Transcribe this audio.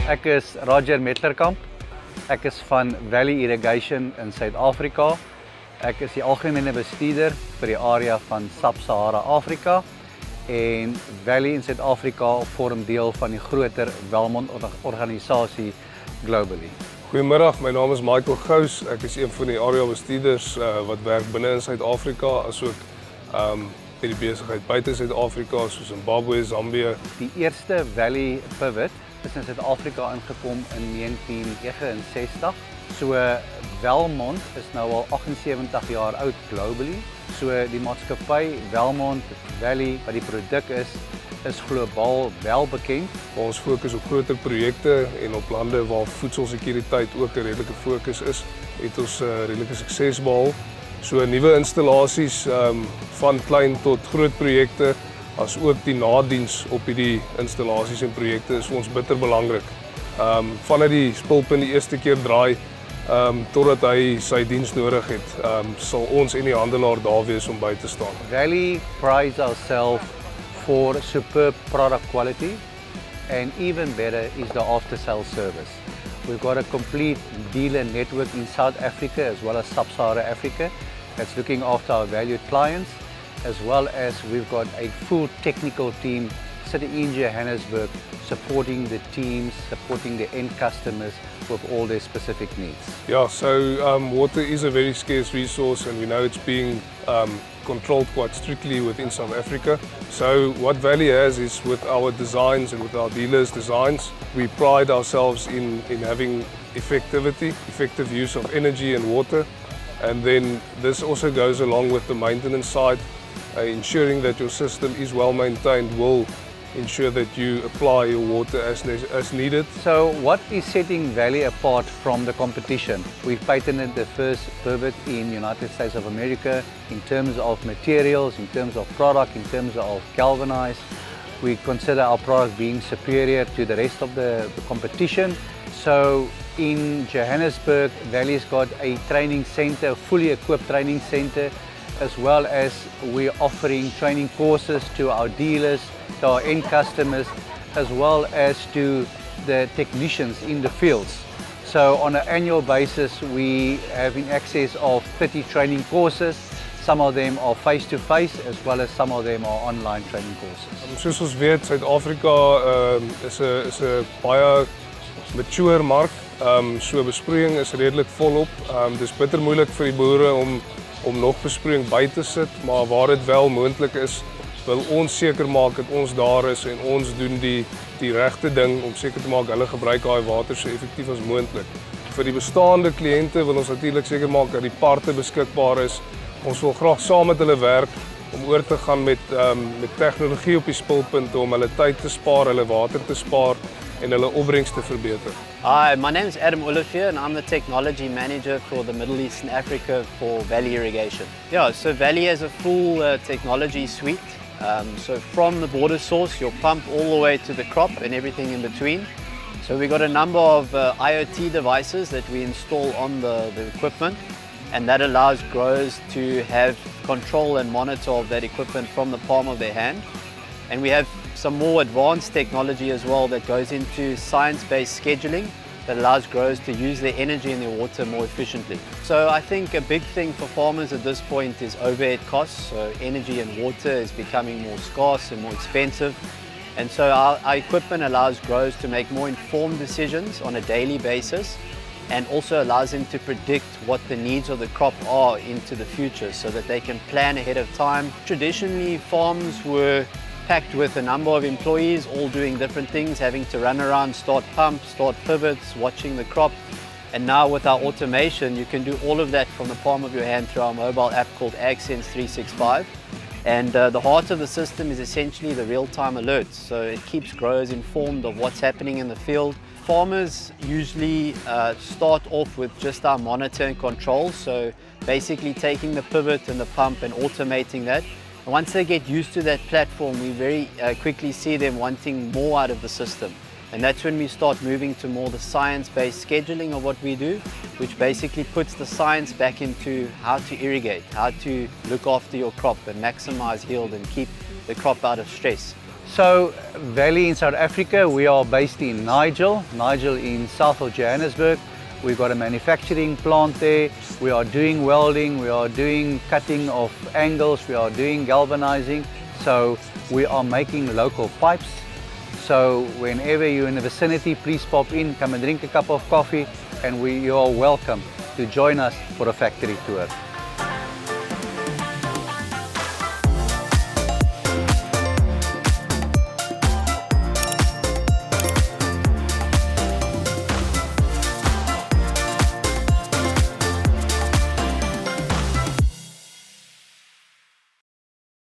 Ek is Roger Metlerkamp. Ek is van Valley Irrigation in Suid-Afrika. Ek is die algemene bestuurder vir die area van Sub-Sahara Afrika en Valley in Suid-Afrika vorm deel van die groter Welmont organisasie globally. Goeiemiddag, my naam is Michael Gous. Ek is een van die area bestuurders wat werk binne in Suid-Afrika asook met die besigheid buite Suid-Afrika soos Zimbabwe, Zambië. Die eerste Valley pivot is in Suid-Afrika ingekom in 1969. So Welmont is nou al 78 jaar oud globally. So die maatskappy Welmont Valley wat die produk is globaal wel bekend. Ons fokus op groter projekte en op lande waar voedselsekuriteit ook 'n redelike fokus is, het ons redelike sukses behaal. So nuwe installasies van klein tot groot projekte as ook die nadiens op hierdie installasies en projekte is vir ons bitter belangrik. Vanuit die spulpunt die eerste keer draai totdat hy sy diens nodig het, sal ons en die handelaar daar wees om by te staan. Valley prides ourselves for superb product quality, and even better is the after-sales service. We've got a complete dealer network in South Africa as well as Sub-Sahara Africa that's looking after our valued clients, as well as we've got a full technical team sitting in Johannesburg supporting the teams, supporting the end customers with all their specific needs. Yeah, so water is a very scarce resource and we know it's being controlled quite strictly within South Africa. So what Valley has is with our designs and with our dealers' designs, we pride ourselves in having effective use of energy and water. And then this also goes along with the maintenance side, ensuring that your system is well maintained will ensure that you apply your water as needed. So what is setting Valley apart from the competition? We've patented the first pivot in United States of America in terms of materials, in terms of product, in terms of galvanized. We consider our product being superior to the rest of the competition. So in Johannesburg, Valley's got a training center, fully equipped training center, as well as we're offering training courses to our dealers, to our end customers, as well as to the technicians in the fields. So on an annual basis, we have in excess of 30 training courses. Some of them are face-to-face, as well as some of them are online training courses. Soos ons weet, Suid-Afrika is 'n baie mature mark. So besproeiing is redelik volop. Dis bitter moeilik vir die boere om nog besproeiing by te sit, maar waar dit wel moontlik is, wil ons seker maak dat ons daar is en ons doen die regte ding om seker te maak hulle gebruik daai water so effektief as moontlik. Vir die bestaande kliënte wil ons natuurlik seker maak dat die parte beskikbaar is. Ons wil graag saam met hulle werk om oor te gaan met tegnologie op die spulpunte om hulle tyd te spaar, hulle water te spaar en hulle opbrengs te verbeter. Hi, my name is Adam Olivier and I'm the technology manager for the Middle East and Africa for Valley Irrigation. Yeah, so Valley has a full technology suite. So from the border source, your pump all the way to the crop and everything in between. So we've got a number of IoT devices that we install on the equipment, and that allows growers to have control and monitor of that equipment from the palm of their hand. And we have some more advanced technology as well that goes into science-based scheduling that allows growers to use their energy and their water more efficiently. So I think a big thing for farmers at this point is overhead costs. So energy and water is becoming more scarce and more expensive. And so our equipment allows growers to make more informed decisions on a daily basis, and also allows them to predict what the needs of the crop are into the future so that they can plan ahead of time. Traditionally, farms were packed with a number of employees all doing different things, having to run around, start pumps, start pivots, watching the crop. And now with our automation, you can do all of that from the palm of your hand through our mobile app called AgSense 365. And the heart of the system is essentially the real-time alerts. So it keeps growers informed of what's happening in the field. Farmers usually start off with just our monitor and control. So basically taking the pivot and the pump and automating that. And once they get used to that platform, we very quickly see them wanting more out of the system. And that's when we start moving to more the science-based scheduling of what we do, which basically puts the science back into how to irrigate, how to look after your crop and maximize yield and keep the crop out of stress. So Valley in South Africa, we are based in Nigel in south of Johannesburg. We've got a manufacturing plant there. We are doing welding, we are doing cutting of angles, we are doing galvanizing. So we are making local pipes. So whenever you're in the vicinity, please pop in, come and drink a cup of coffee, and you are welcome to join us for a factory tour.